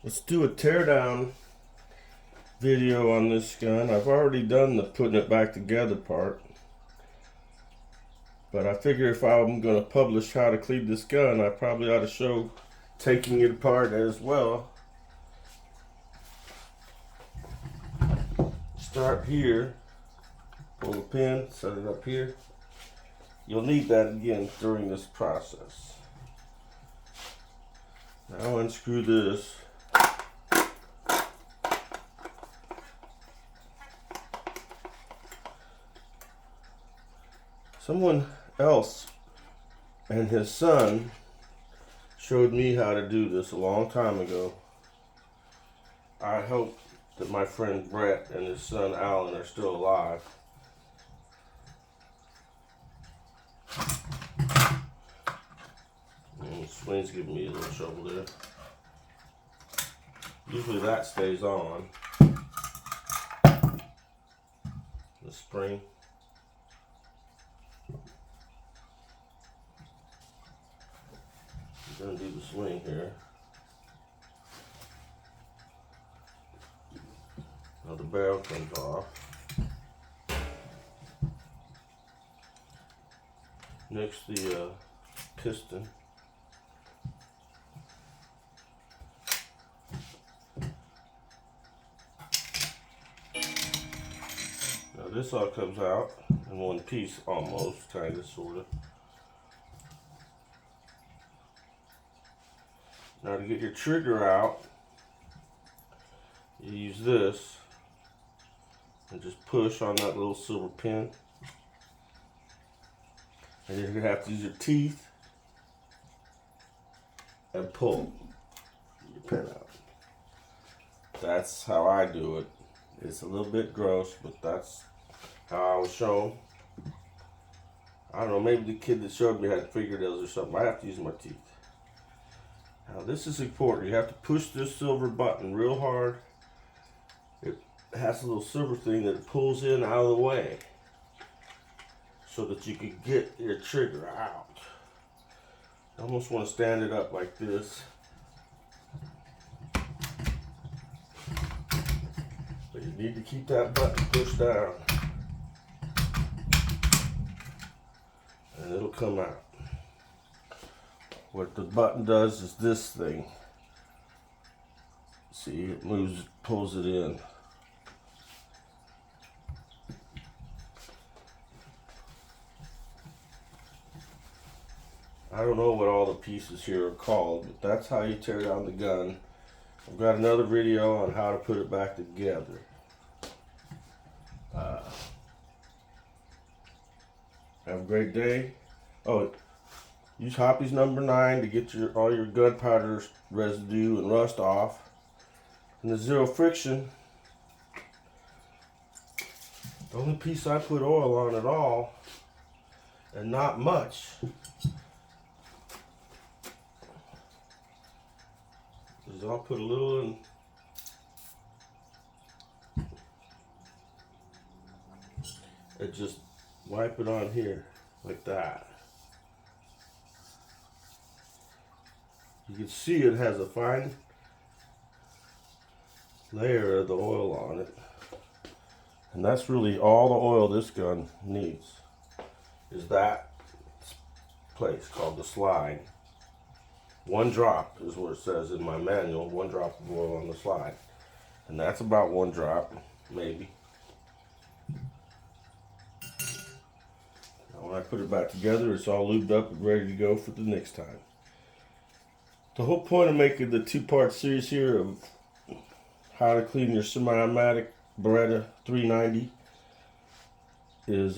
Let's do a teardown video on this gun. I've already done the putting it back together part, but I figure if I'm going to publish how to clean this gun, I probably ought to show taking it apart as well. Start here, pull the pin, set it up here. You'll need that again during this process. Now unscrew this. Someone else and his son showed me how to do this a long time ago. I hope that my friend Brett and his son Alan are still alive. The swing's giving me a little trouble there. Usually that stays on. The spring. I'm going to do the swing here. Now the barrel comes off. Next the piston. Now this all comes out in one piece almost, kind of, sort of. Now to get your trigger out, you use this and just push on that little silver pin. And you're going to have to use your teeth and pull your pin out. That's how I do it. It's a little bit gross, but that's how I was shown. I don't know, maybe the kid that showed me had fingernails or something. I have to use my teeth. Now this is important. You have to push this silver button real hard. It has a little silver thing that it pulls in out of the way so that you can get your trigger out. You almost want to stand it up like this. But you need to keep that button pushed down. And it'll come out. What the button does is this thing. See, it moves, pulls it in. I don't know what all the pieces here are called, but that's how you tear down the gun. I've got another video on how to put it back together. Have a great day. Oh, use Hoppy's number 9 to get all your gunpowder residue and rust off. And the zero friction, the only piece I put oil on at all, and not much, is I'll put a little in. And just wipe it on here like that. You can see it has a fine layer of the oil on it. And that's really all the oil this gun needs, is that place called the slide. 1 drop is what it says in my manual, 1 drop of oil on the slide. And that's about 1 drop, maybe. Now when I put it back together, it's all lubed up and ready to go for the next time. The whole point of making the 2-part series here of how to clean your semi-automatic Beretta 390 is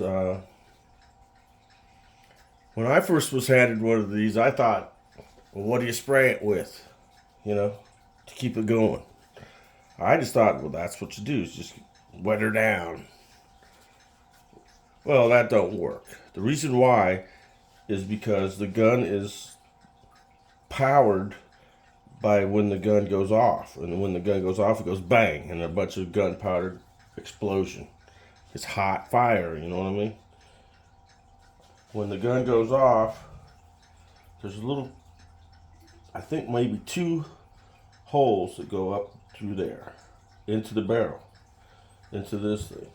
when I first was handed one of these, I thought, well, what do you spray it with, you know, to keep it going? I just thought, well, that's what you do, is just wet her down. Well, that don't work. The reason why is because the gun is powered by when the gun goes off, and when the gun goes off, it goes bang, and a bunch of gunpowder explosion. It's hot fire, you know what I mean? When the gun goes off, there's a little, I think maybe 2 holes that go up through there, into the barrel, into this thing.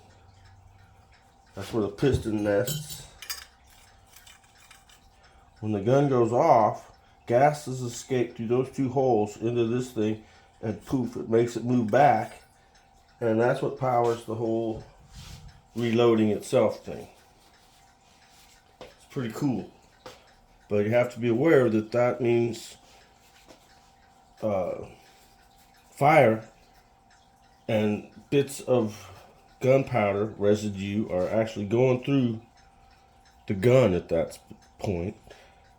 That's where the piston nests. When the gun goes off, gases escape through those two holes into this thing, and poof, it makes it move back, and that's what powers the whole reloading itself thing. It's pretty cool, but you have to be aware that that means fire and bits of gunpowder residue are actually going through the gun at that point,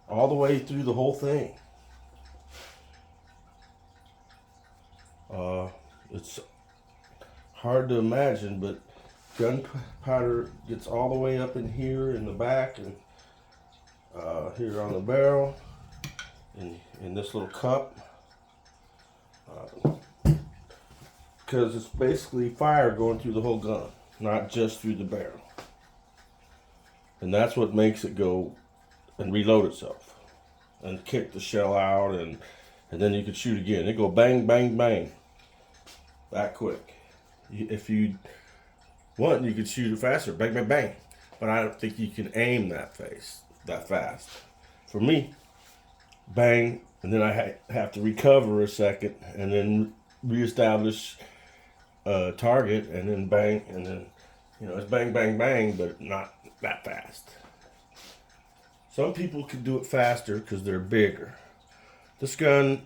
all the way through the whole thing. It's hard to imagine, but gunpowder gets all the way up in here in the back, and here on the barrel, in this little cup, because it's basically fire going through the whole gun, not just through the barrel. And that's what makes it go and reload itself and kick the shell out, and then you can shoot again. It go bang, bang, bang that quick. If you want, you could shoot it faster, bang, bang, bang. But I don't think you can aim that fast. For me, bang, and then I have to recover a second, and then reestablish a target, and then bang, and then, it's bang, bang, bang, but not that fast. Some people can do it faster because they're bigger. This gun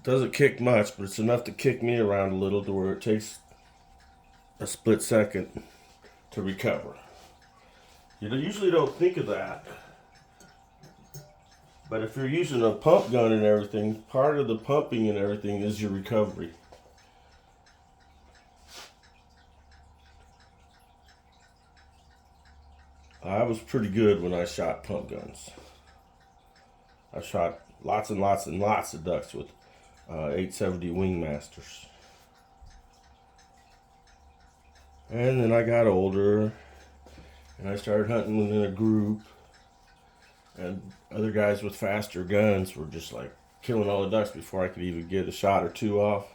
doesn't kick much, but it's enough to kick me around a little to where it takes a split second to recover. You usually don't think of that. But if you're using a pump gun and everything, part of the pumping and everything is your recovery. I was pretty good when I shot pump guns. I shot lots and lots and lots of ducks with 870 Wingmasters. And then I got older, and I started hunting within a group, and other guys with faster guns were just like killing all the ducks before I could even get a shot or two off,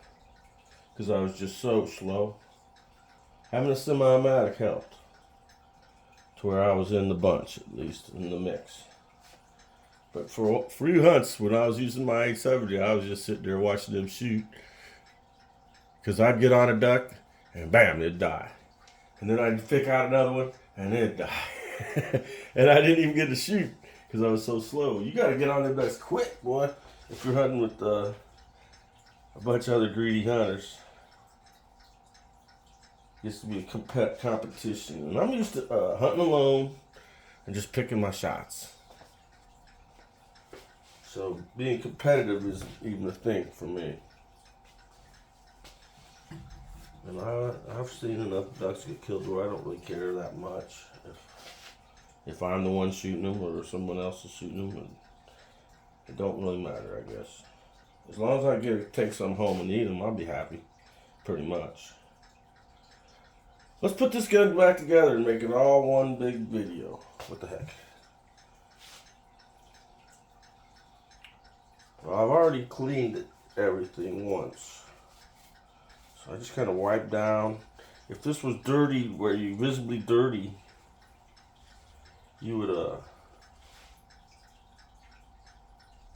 because I was just so slow. Having a semi-automatic helped, to where I was in the bunch, at least in the mix. But for a few hunts, when I was using my 870, I was just sitting there watching them shoot, because I'd get on a duck and bam, it'd die, and then I'd pick out another one and it'd die. And I didn't even get to shoot because I was so slow. You got to get on them ducks quick, boy, if you're hunting with a bunch of other greedy hunters. It used to be a competition, and I'm used to hunting alone and just picking my shots. So being competitive is even a thing for me. And I've seen enough ducks get killed where I don't really care that much if I'm the one shooting them or someone else is shooting them. And it don't really matter, I guess. As long as I get to take some home and eat them, I'll be happy, pretty much. Let's put this gun back together and make it all one big video. What the heck? Well, I've already cleaned everything once. So I just kind of wipe down. If this was dirty, where you visibly dirty, you would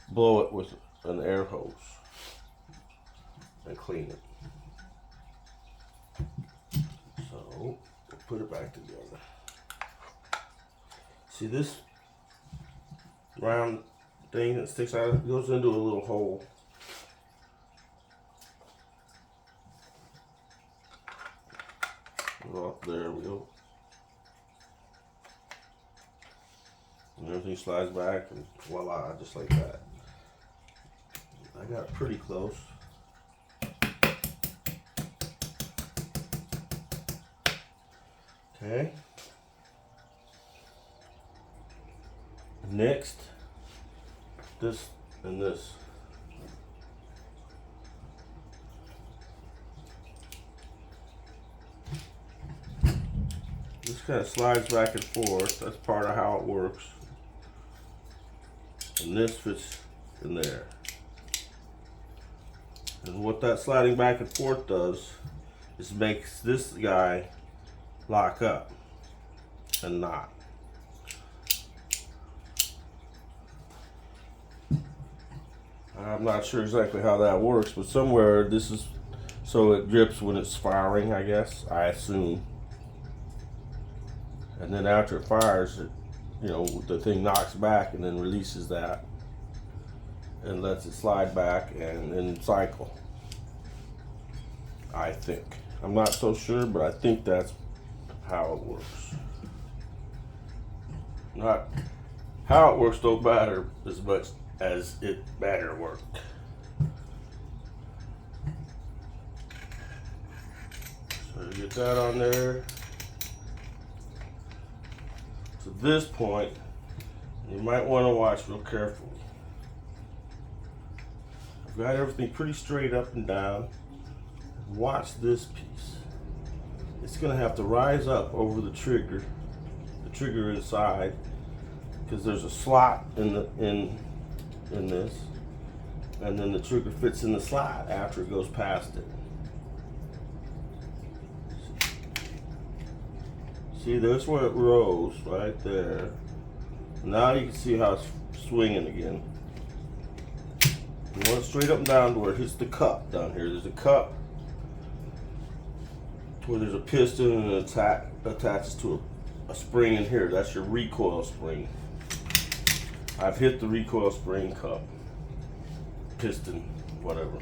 blow it with an air hose and clean it. So we'll put it back together. See this round thing that sticks out? It goes into a little hole. Well, there we go. And everything slides back, and voila, just like that. I got it pretty close. Okay. Next, this and this. This kind of slides back and forth. That's part of how it works. And this fits in there. And what that sliding back and forth does is makes this guy lock up and not. I'm not sure exactly how that works, but somewhere this is so it grips when it's firing, I guess, I assume. And then after it fires, it, you know, the thing knocks back and then releases that and lets it slide back and then cycle. I think. I'm not so sure, but I think that's how it works. Not how it works don't matter as much as it better work. So get that on there. To this point, you might want to watch real carefully. I've got everything pretty straight up and down. Watch this piece. It's going to have to rise up over the trigger inside, because there's a slot in this, and then the trigger fits in the slot after it goes past it. See, that's where it rose right there. Now you can see how it's swinging again. You want it straight up and down to where it hits the cup down here. There's a cup where there's a piston and it attaches to a spring in here. That's your recoil spring. I've hit the recoil spring cup, piston, whatever.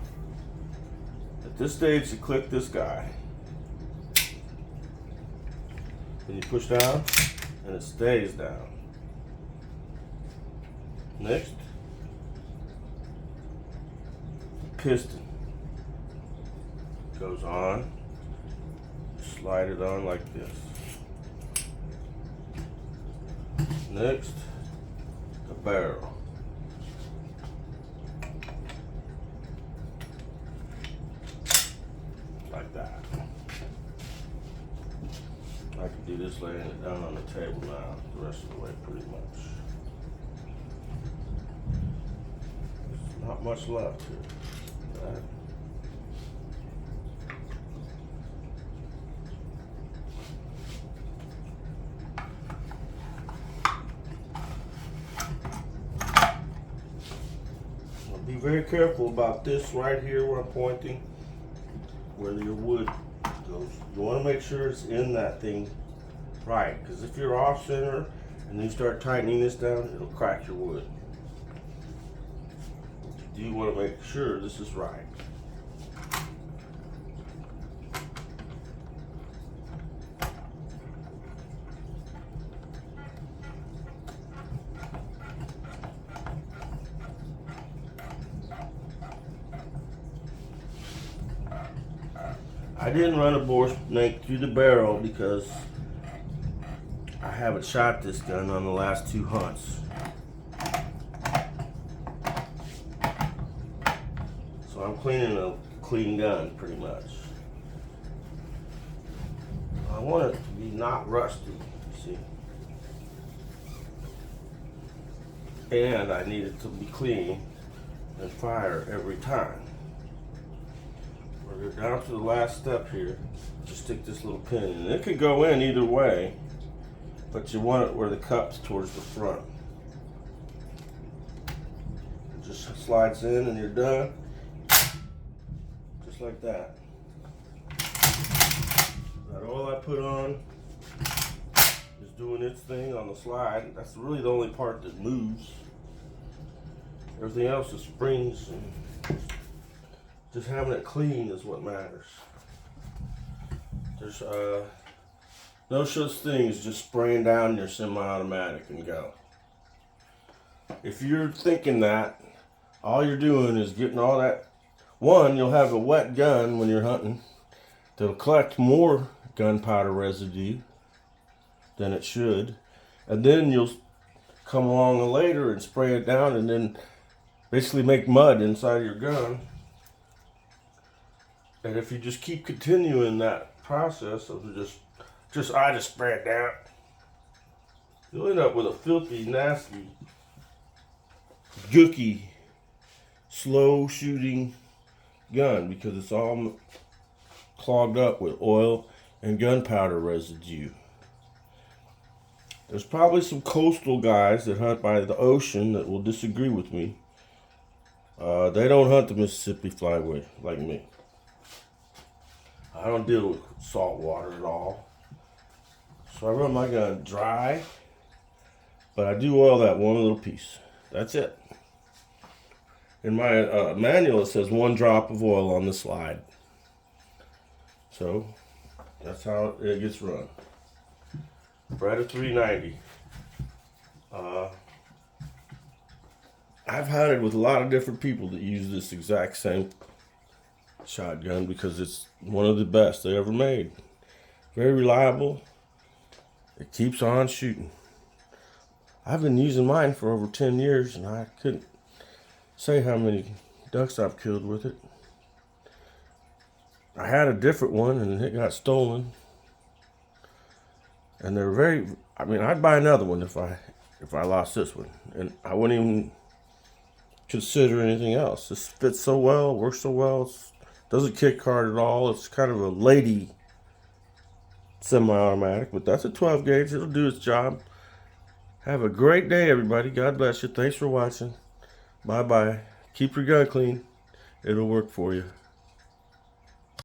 At this stage, you click this guy. Then you push down and it stays down. Next, piston goes on. Slide it on like this. Next, the barrel. Like that. I can do this laying it down on the table now, the rest of the way pretty much. There's not much left here. Right. Be very careful about this right here where I'm pointing, where your wood goes. You want to make sure it's in that thing right, because if you're off center and then you start tightening this down, it'll crack your wood. You want to make sure this is right. I didn't run a bore snake through the barrel because I haven't shot this gun on the last 2 hunts. So I'm cleaning a clean gun pretty much. I want it to be not rusty, you see. And I need it to be clean and fire every time. We're down to the last step here. Just stick this little pin in. It could go in either way, but you want it where the cup's towards the front. It just slides in and you're done. Just like that. That all I put on is doing its thing on the slide. That's really the only part that moves. Everything else is springs, and just having it clean is what matters. There's no such thing as just spraying down your semi-automatic and go. If you're thinking that, all you're doing is getting all that. One, you'll have a wet gun when you're hunting that'll collect more gunpowder residue than it should, and then you'll come along later and spray it down and then basically make mud inside your gun. And if you just keep continuing that process of I just spray it down, you'll end up with a filthy, nasty, gooky, slow shooting gun because it's all clogged up with oil and gunpowder residue. There's probably some coastal guys that hunt by the ocean that will disagree with me. They don't hunt the Mississippi flyway like me. I don't deal with salt water at all. So I run my gun dry, but I do oil that one little piece. That's it. In my manual, it says 1 drop of oil on the slide. So that's how it gets run. Beretta 390. I've hunted with a lot of different people that use this exact same shotgun because it's one of the best they ever made. Very reliable. It keeps on shooting. I've been using mine for over 10 years and I couldn't say how many ducks I've killed with it. I had a different one and it got stolen. And they're very, I mean, I'd buy another one if I lost this one. And I wouldn't even consider anything else. This fits so well, works so well. It doesn't kick hard at all. It's kind of a lady semi-automatic, but that's a 12 gauge. It'll do its job. Have a great day, everybody. God bless you. Thanks for watching. Bye-bye. Keep your gun clean. It'll work for you.